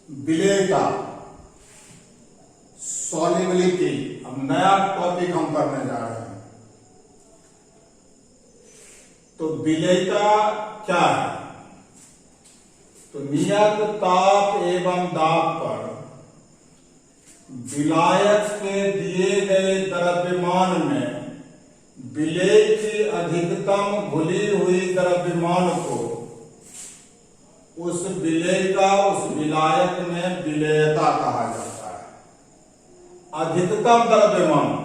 विलेयता, solubility. अब नया topic हम पढ़ने जा रहे हैं। तो विलेयता क्या है? तो नियत ताप एवं दाब पर विलायक के दिए गए द्रव्यमान में विलेय की अधिकतम घुली हुई द्रव्यमान को उस विलेय का उस विलायक में विलेयता कहा जाता है। अधिकतम द्रव्यमान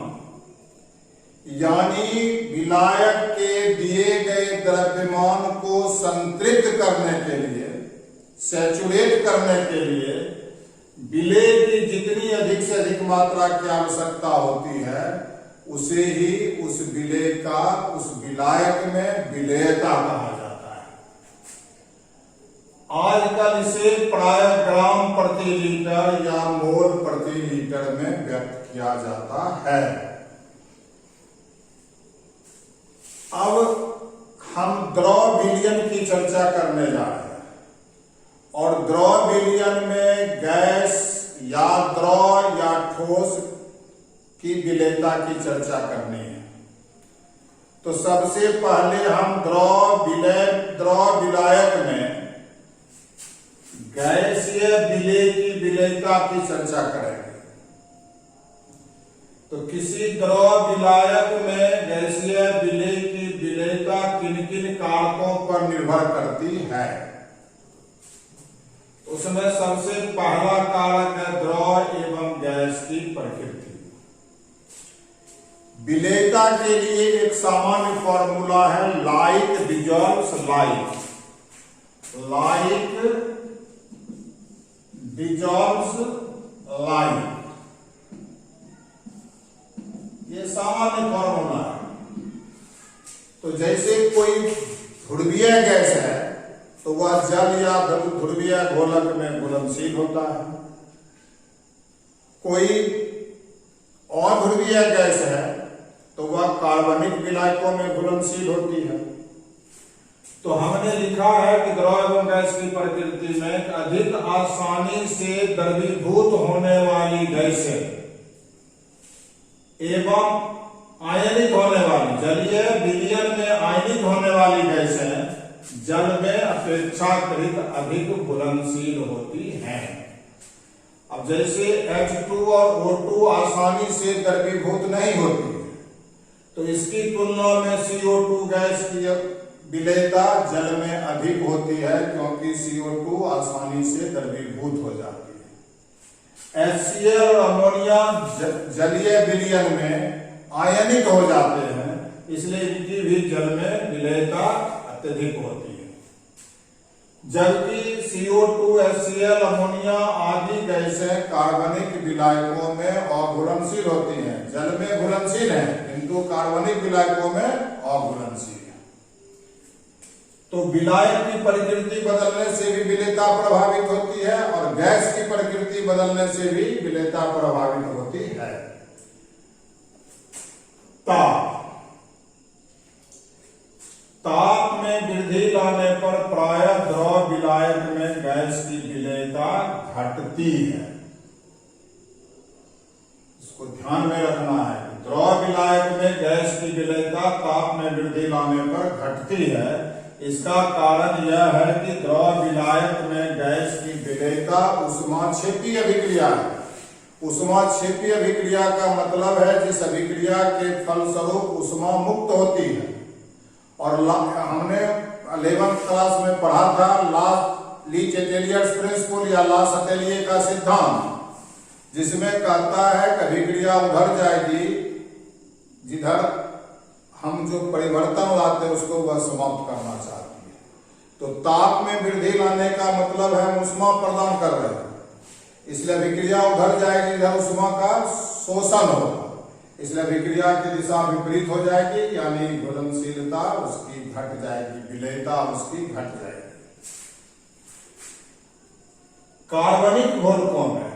यानी विलायक के दिए गए द्रव्यमान को संतृप्त करने के लिए, सैचुरेट करने के लिए विलेय की जितनी अधिक से अधिक मात्रा की आवश्यकता होती है उसे ही उस विलेय का उस विलायक में विलेयता कहा जाता है। आजकल इसे प्राय ग्राम प्रति लीटर या मोल प्रति लीटर में व्यक्त किया जाता है। अब हम द्रव विलयन की चर्चा करने जा रहे हैं और द्रव विलयन में गैस या द्रव या ठोस की विलेयता की चर्चा करनी है। तो सबसे पहले हम द्रव विलायक में गैसीय विलेय की विलेयता की चर्चा करेंगे। तो किसी द्रव विलायक में गैसीय विलेय की विलेयता किन किन कारकों पर निर्भर करती है? उसमें सबसे पहला कारक है द्रव एवं गैस की प्रकृति। विलेयता के लिए एक सामान्य फॉर्मूला है like dissolves like. Like dissolves like, ये सामान्य फॉर्मूला है। तो जैसे कोई ध्रुवीय गैस है तो वह जल या ध्रुवीय घोलक में घुलनशील होता है। कोई अध्रुवीय गैस है तो वह कार्बनिक विलायकों में घुलनशील होती है। तो हमने लिखा है कि द्रव एवं गैस की प्रकृति में अधिक आसानी से द्रवीभूत होने वाली गैसें एवं आयनिक होने वाली, जलीय विलयन में आयनिक होने वाली गैसें जल में अपेक्षाकृत अधिक घुलनशील होती हैं। अब जैसे H2 और O2 आसानी से द्रवीभूत नहीं होती है, तो इसकी तुलना में CO2 गैस की विलेयता जल में अधिक होती है क्योंकि CO2 आसानी से द्रवीभूत हो जाती है। HCl और अमोनिया जलीय विलयन में आयनिक हो जाते हैं, इसलिए इनकी भी जल में विलेयता अत्यधिक होती है। जबकि CO2, HCl, अमोनिया आदि गैसें कार्बनिक विलायकों में अघुलनशील होती हैं। जल में घुलनशील हैं किंतु कार्बनिक विलायकों में अघुलनशील है। तो विलायक की प्रकृति बदलने से भी विलेयता प्रभावित होती है और गैस की प्रकृति बदलने से भी विलेयता प्रभावित होती है। ताप में वृद्धि लाने पर प्रायः द्रव विलायक में गैस की विलेयता घटती है। इसको ध्यान में रखना है। द्रव विलायक में गैस की विलेयता ताप में वृद्धि लाने पर घटती है। इसका कारण यह है कि द्रव विलायक में गैस की विलेयता ऊष्माक्षेपी अभिक्रिया है। ऊष्माक्षेपी अभिक्रिया का मतलब है जिस अभिक्रिया के फलस्वरूप ऊष्मा मुक्त होती है। और हमने 11th क्लास में पढ़ा था लीच एटेलियर्स प्रिंसिपल या ला सटेलिए का सिद्धांत, जिसमें कहता है कि अभिक्रिया उधर जाएगी जिधर हम जो परिवर्तन लाते हैं उसको वह समाप्त करना चाहती है। तो ताप में वृद्धि लाने का मतलब है हम ऊष्मा प्रदान कर रहे हैं, इसलिए अभिक्रिया उधर जाएगी जिधर ऊष्मा का शोषण होगा, इसलिए अभिक्रिया की दिशा विपरीत हो जाएगी, यानी घुलनशीलता उसकी घट जाएगी, विलेयता उसकी घट जाएगी। कार्बनिक घोलकों में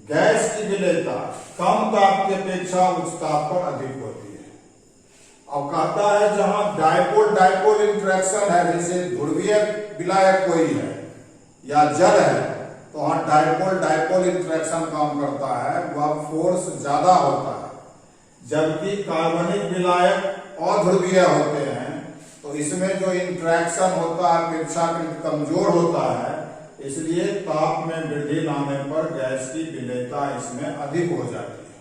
गैस की विलेयता कम ताप की अपेक्षा उच्च ताप पर अधिक होती है। अब कहता है जहां डायपोल डायपोल इंटरेक्शन है, जैसे ध्रुवीय विलायक कोई है या जल है, तो तो वहां डायपोल डायपोल इंटरेक्शन काम करता है, वह फोर्स ज्यादा होता है। जबकि कार्बनिक विलायक अध्रुवीय होते हैं, तो इसमें जो इंटरेक्शन होता है अपेक्षाकृत कमजोर होता है, इसलिए ताप में वृद्धि लाने पर गैस की विलेयता इसमें अधिक हो जाती है।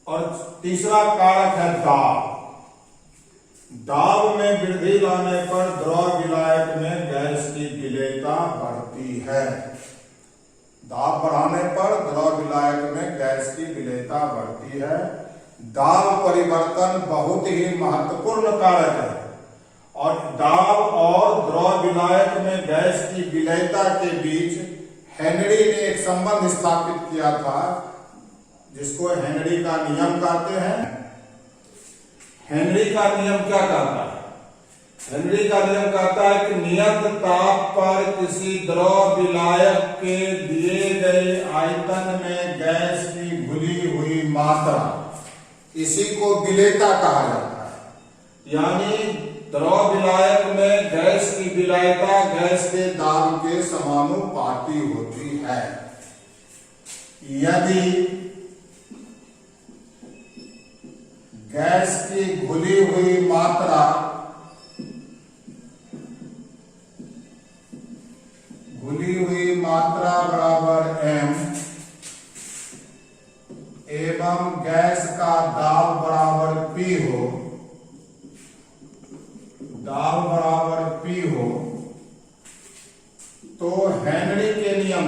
और तीसरा कारक है दाब। दाब में वृद्धि लाने पर द्रव विलायक में गैस की विलेयता बढ़ती है। दाब बढ़ाने पर द्रव विलायक में गैस की विलेयता बढ़ती है। दाब परिवर्तन बहुत ही महत्वपूर्ण कारक है, और दाब और द्रव विलायक में गैस की विलेयता के बीच हेनरी ने एक संबंध स्थापित किया था, जिसको हेनरी का नियम कहते हैं। हेनरी का नियम क्या कहता है? हेनरी का नियम कहता है कि नियत ताप पर किसी द्रव विलायक के दिए गए आयतन में गैस की घुली हुई मात्रा, इसी को विलेयता कहा जाता है। यानी द्रव विलायक में गैस की विलेयता गैस के दाब के समानुपाती होती है। यदि गैस की घुली हुई मात्रा बराबर m एवं गैस का दाब बराबर P हो, दाब बराबर P हो, तो हेनरी के नियम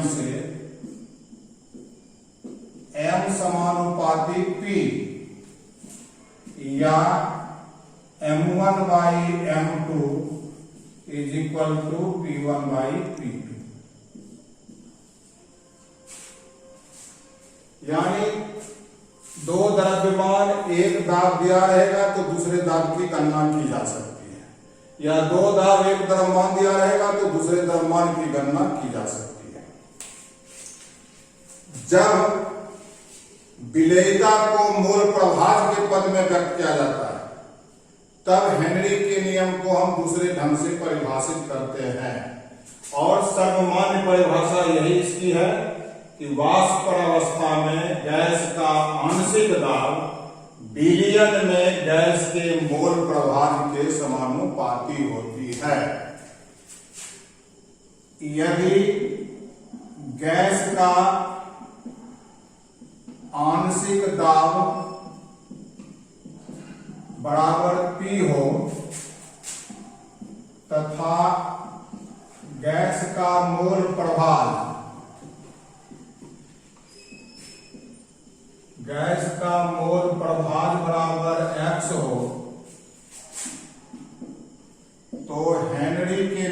से m समानुपाती P या m1 by m2 is equal to p1 by p2। यानी दो द्रव्यमान एक दाब दिया रहेगा तो दूसरे दाब की गणना की जा सकती है, या दो दाब एक द्रव्यमान दिया रहेगा तो दूसरे द्रव्यमान की गणना की जा सकती है। जब विलेयता को मोल प्रभाज के पद में व्यक्त किया जाता है, तब हेनरी के नियम को हम दूसरे ढंग से परिभाषित करते हैं, और सर्वमान्य परिभाषा यही इसकी है कि वाष्प अवस्था में गैस का आंशिक दाब विलयन में गैस के मोल प्रभाज के समानुपाती होती है। यदि गैस का आंशिक दाब बराबर P हो तथा गैस का मोल प्रभाज बराबर x हो, तो हेनरी के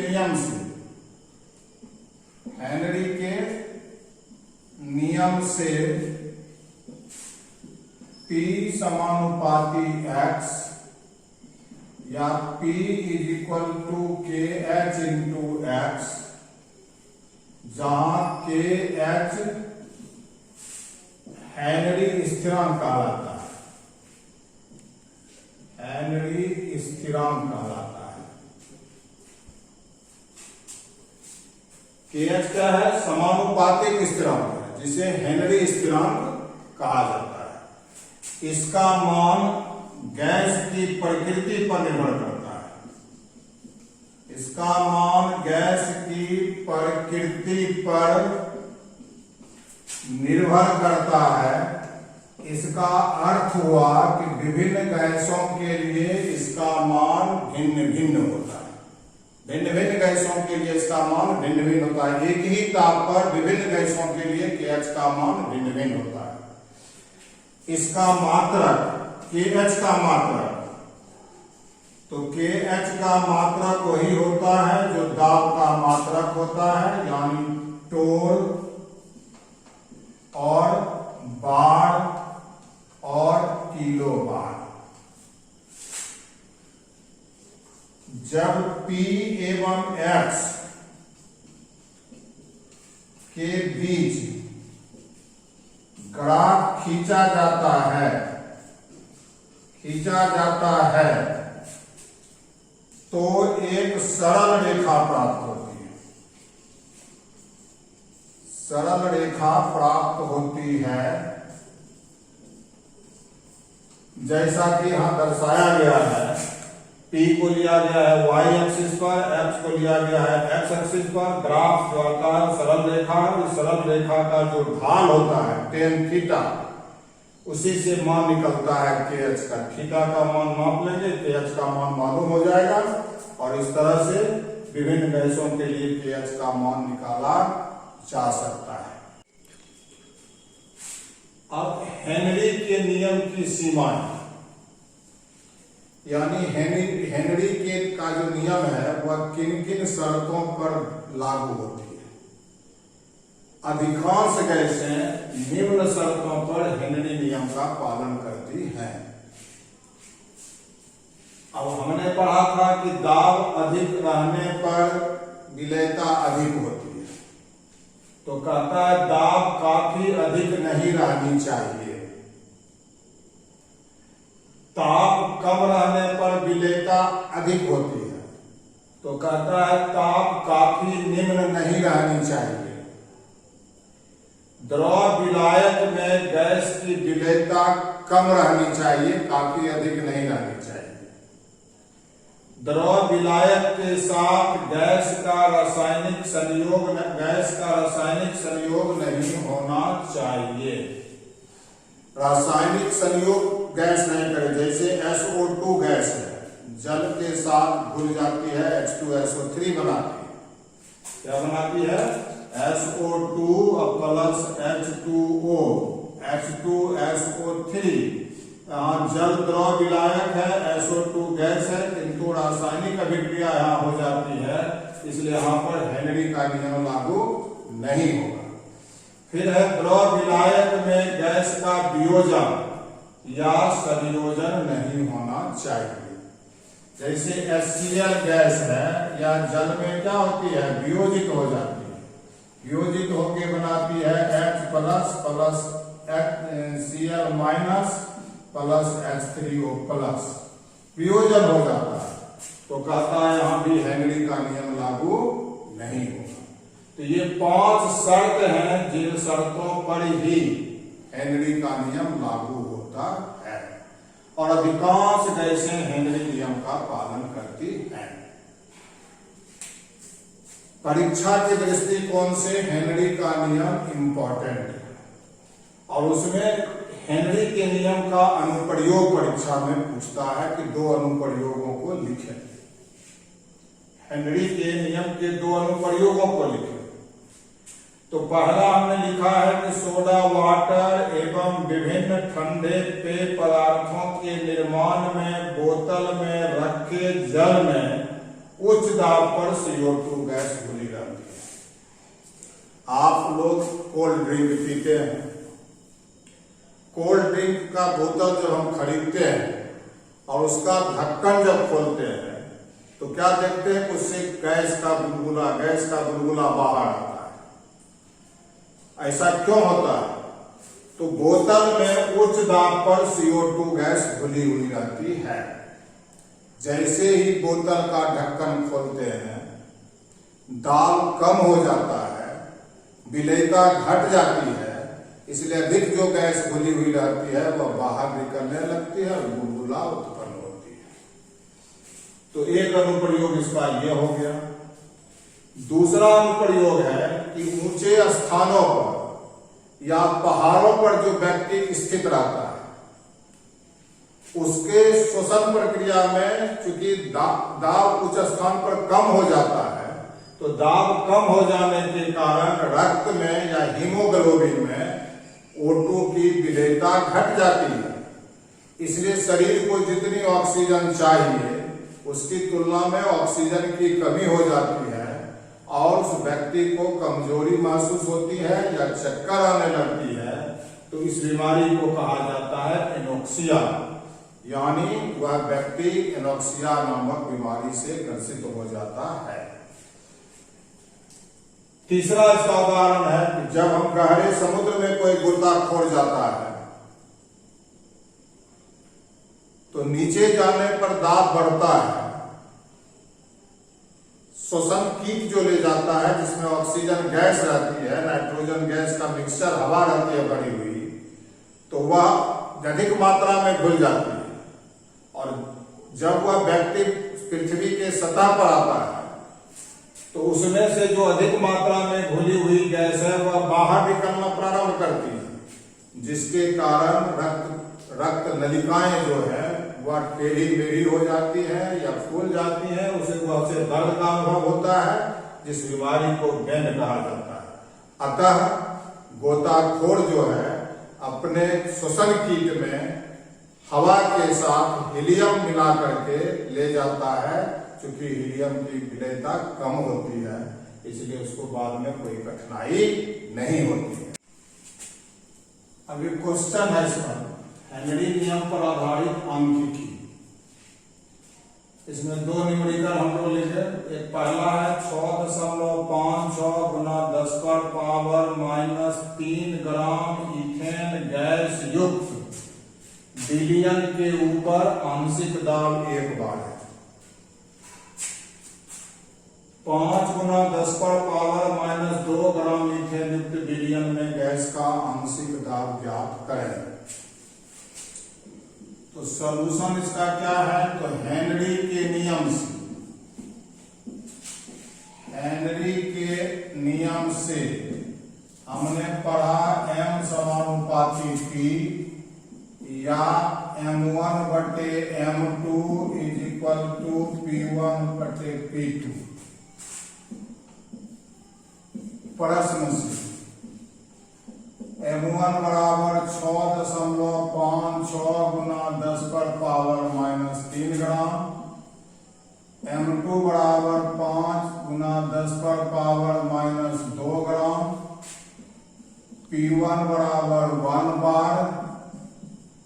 नियम से P समानुपाती x या P is equal to KH into x, जहां KH हेनरी स्थिरांक कहलाता है। KH क्या है? समानुपातिक स्थिरांक है, जिसे हेनरी स्थिरांक कहा जाता है। इसका मान गैस की प्रकृति पर निर्भर करता है। इसका मान गैस की प्रकृति पर निर्भर करता है। इसका अर्थ हुआ कि विभिन्न गैसों के लिए इसका मान भिन्न भिन्न होता है। भिन्न भिन्न गैसों के लिए इसका मान भिन्न भिन्न होता है। एक ही ताप पर विभिन्न गैसों के लिए KH का मान भिन्न भिन्न होता है। इसका मात्रक KH का मात्रक, तो KH का मात्रक वही होता है जो दाब का मात्रक होता है, यानी टोल और बार और किलो बार। जब P एवं X के बीच ग्राफ खींचा जाता है तो एक सरल रेखा प्राप्त होती है। सरल रेखा प्राप्त होती है जैसा कि यहां दर्शाया गया है। P को लिया गया है y एक्सिस पर, x को लिया गया है x एक्सिस पर। ग्राफ जो आता है सरल रेखा, इस सरल रेखा का जो ढाल होता है tan थीटा, उसी से मान निकलता है kh का। थीटा का मान माप लेंगे, kh का मान मालूम हो जाएगा और इस तरह से विभिन्न गैसों के लिए kh का मान निकाला जा सकता है। अब हेनरी के नियम की सीमाएं, यानी हेनरी के का जो नियम है वह किन किन शर्तों पर लागू होती है। अधिकांश गैसें निम्न शर्तों पर हेनरी नियम का पालन करती हैं। अब हमने पढ़ा था कि दाब अधिक रहने पर विलेयता अधिक होती है, तो कहता है दाब काफी अधिक नहीं रहनी चाहिए। ताप कम रहने पर विलेयता अधिक होती है, तो कहता है ताप काफी निम्न नहीं रहनी चाहिए। द्रव विलायक में गैस की विलेयता कम रहनी चाहिए, काफी अधिक नहीं रहनी चाहिए। द्रव विलायक के साथ गैस का रासायनिक संयोग नहीं होना चाहिए। रासायनिक संयोग गैस नहीं करे, जैसे SO2 गैस है, जल के साथ घुल जाती है, H2SO3 बनाती है। क्या बनाती है? SO2 plus H2O, H2SO3। यहाँ जल द्रव विलायक है, SO2 गैस है, किंतु रासायनिक अभिक्रिया यहाँ हो जाती है, इसलिए यहाँ पर हेनरी का नियम लागू नहीं होगा। फिर है द्रव विलायक में गैस का वियोजन या संयोजन नहीं होना चाहिए। जैसे HCl गैस है या जल में क्या होती है? वियोजित हो जाती है, वियोजित होके बनाती है H plus plus Cl minus plus H3O plus, वियोजन हो जाता है। तो कहता है यहाँ भी हेनरी का नियम लागू नहीं होगा। तो ये 5 शर्त हैं जिन शर्तों पर ही हेनरी का नियम लागू होता है और अधिकांश गैसें हेनरी नियम का पालन करती हैं। परीक्षा के दृष्टिकोण से हेनरी का नियम इंपॉर्टेंट है और उसमें हेनरी के नियम का अनुप्रयोग परीक्षा में पूछता है कि 2 अनुप्रयोगों को लिखें। हेनरी के नियम के 2 अनुप्रयोगों को लिखें। तो पहला हमने लिखा है कि सोडा वाटर एवं विभिन्न ठंडे पेय पदार्थों के निर्माण में बोतल में रखे जल में उच्च दाब पर CO2 गैस घुली रहती है। आप लोग कोल्ड ड्रिंक पीते हैं, कोल्ड ड्रिंक का बोतल जब हम खरीदते हैं और उसका ढक्कन जब खोलते हैं तो क्या देखते हैं? उससे गैस का बुलबुला बाहर आता है। ऐसा क्यों होता है? तो बोतल में उच्च दाब पर CO2 गैस घुली हुई रहती है। जैसे ही बोतल का ढक्कन खोलते हैं दाब कम हो जाता है, विलेयता घट जाती है, इसलिए अधिक जो गैस घुली हुई रहती है वह बाहर निकलने लगती है और बुलबुला उत्पन्न होती है। तो एक अनुप्रयोग इसका यह हो गया। दूसरा अनुप्रयोग है कि ऊंचे स्थानों पर या पहाड़ों पर जो व्यक्ति स्थित रहता है उसके श्वसन प्रक्रिया में चूंकि दाब उच्च स्थान पर कम हो जाता है, तो दाब कम हो जाने के कारण रक्त में या हीमोग्लोबिन में O2 की विलेयता घट जाती है। इसलिए शरीर को जितनी ऑक्सीजन चाहिए उसकी तुलना में ऑक्सीजन की कमी हो जाती है और उस व्यक्ति को कमजोरी महसूस होती है या चक्कर आने लगती है। तो इस बीमारी को कहा जाता है एनोक्सिया, यानी वह व्यक्ति एनोक्सिया नामक बीमारी से ग्रसित हो जाता है। तीसरा इसका उदाहरण है कि जब हम गहरे समुद्र में कोई गोताखोर जाता है तो नीचे जाने पर दाब बढ़ता है श्वसन कीट जो ले जाता है, जिसमें ऑक्सीजन गैस रहती है, नाइट्रोजन गैस का मिक्सचर हवा रहती है भरी हुई, तो वह अधिक मात्रा में घुल जाती है। और जब वह व्यक्ति पृथ्वी के सतह पर आता है तो उसमें से जो अधिक मात्रा में घुली हुई गैस है वह बाहर निकलना प्रारंभ करती है, जिसके कारण रक्त नलिकाएं जो है वह टेढ़ी मेढ़ी हो जाती है या फूल जाती है। उसे दर्द का अनुभव होता है, जिस बीमारी को वेन कहा जाता है। अतः गोताखोर जो है अपने श्वसन कीट में हवा के साथ हीलियम मिला करके ले जाता है। चूंकि हीलियम की विलेयता कम होती है, इसलिए उसको बाद में कोई कठिनाई नहीं होती है। अभी क्वेश्चन है इसका, हेनरी नियम पर आधारित सांख्यिकी। इसमें दो न्यूमेरिकल हम लोग लिखे। एक पहला है 6.56 गुना 10 पर पावर -3 ग्राम इथेन गैस युक्त बिलियन के ऊपर आंशिक दाब 1 बार है। 5 गुना 10 पर पावर -2 ग्राम इथेन युक्त बिलियन में गैस का आंशिक दाब ज्ञात करें। तो सॉल्यूशन इसका क्या है? तो हेनरी के नियम से हमने पढ़ा m समानुपाती P या m1/m2 = P1/P2। प्रश्न से m1 बराबर 6.56 गुना 10 पर पावर -3 ग्राम, m2 बराबर 5 गुना 10 पर पावर -2 ग्राम, P1 बराबर 1 बार,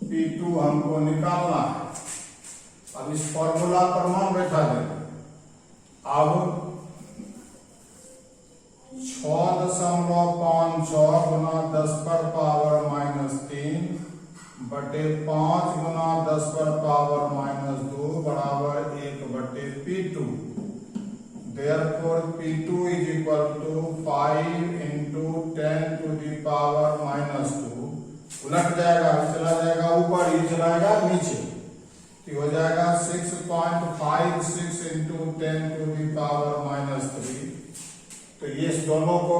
P2 हमको निकालना है। अब इस फॉर्मूला पर मान बैठा दें। अब 6.56 गुना 10 पर पावर -3 बटे 5 गुना 10 पर पावर -2 बराबर 1/P2। Therefore P2 = 5 × 10⁻²। उलट जाएगा, चला जाएगा ऊपर, ये चलाएगा नीचे, तो हो जाएगा 6.56 × 10⁻³ तो ये दोनों को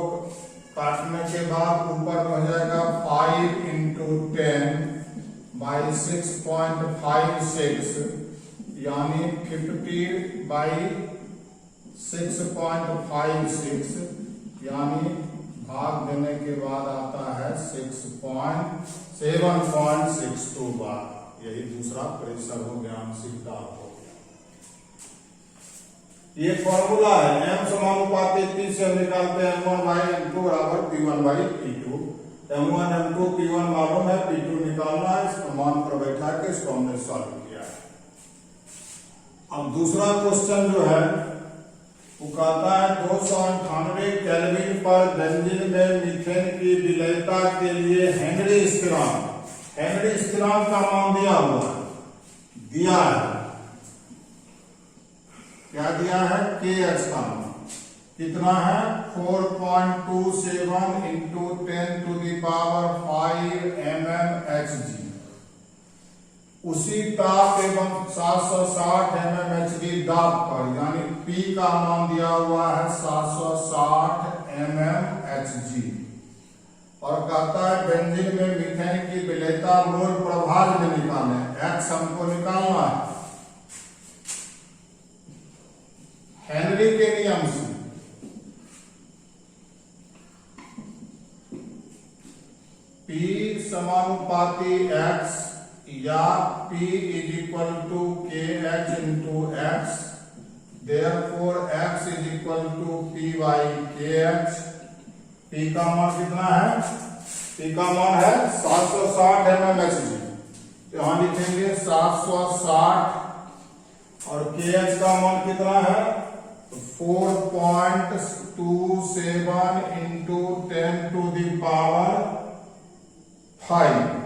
काटने के बाद ऊपर हो जाएगा 5 × 10/6.56 यानी 50/6.56 यानी भाग देने के बाद आता है 7.62 बार। यही दूसरा प्रेशर हो गया, आंशिक दाब हो गया। ये फॉर्मूला है। m समानुपाती P से हम निकालते हैं m1/m2 बराबर P1/P2। m1 m2 P1 मालूम है, P2 निकालना है। इसको मान पर बैठा के इसको हमने सॉल्व किया है। अब दूसरा क्वेश्चन जो है वो कहता है 298 केल्विन पर बेंजीन में मीथेन की विलेयता के लिए हेनरी स्थिरांक का मान दिया हुआ है। क्या दिया है? kh का मान कितना है? 4.27 × 10⁵ mmHg। उसी ताप एवं 760 mmHg दाब पर, यानी P का मान दिया हुआ है 760 mmHg। और कहता है बेंजीन में मीथेन की विलेयता मोल प्रभाज में निकालें। X हमको निकालना है हेनरी के नियम से। P समानुपाती X या P = kh × x। Therefore X = P/kh। P का मान कितना है? P का मान है 760 mmHg। यहां लिखेंगे 760 और kh का मान कितना है? 4.27 × 10⁵।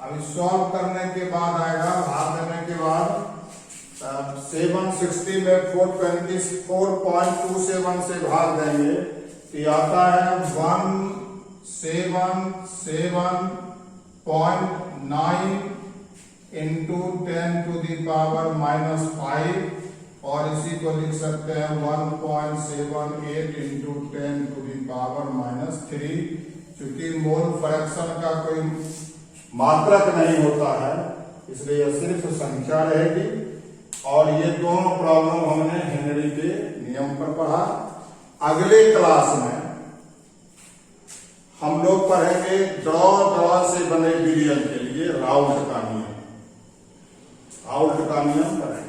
अब सॉल्व करने के बाद आएगा, भाग देने के बाद 760 में 424.27 से भाग देंगे तो ये आता है 177.9 इंटू 10⁻⁻5 और इसी को लिख सकते हैं 1.78 इंटू 10⁻⁻3। क्योंकि मोल फ्रैक्शन का कोई मात्रक नहीं होता है इसलिए यह सिर्फ संख्या रहेगी। और ये दोनों प्रॉब्लम हमने हेनरी के नियम पर पढ़ा। अगले क्लास में हम लोग पढ़ेंगे ड्रॉ से बने बिलियन के लिए राउल्ट का नियम पढ़ेंगे।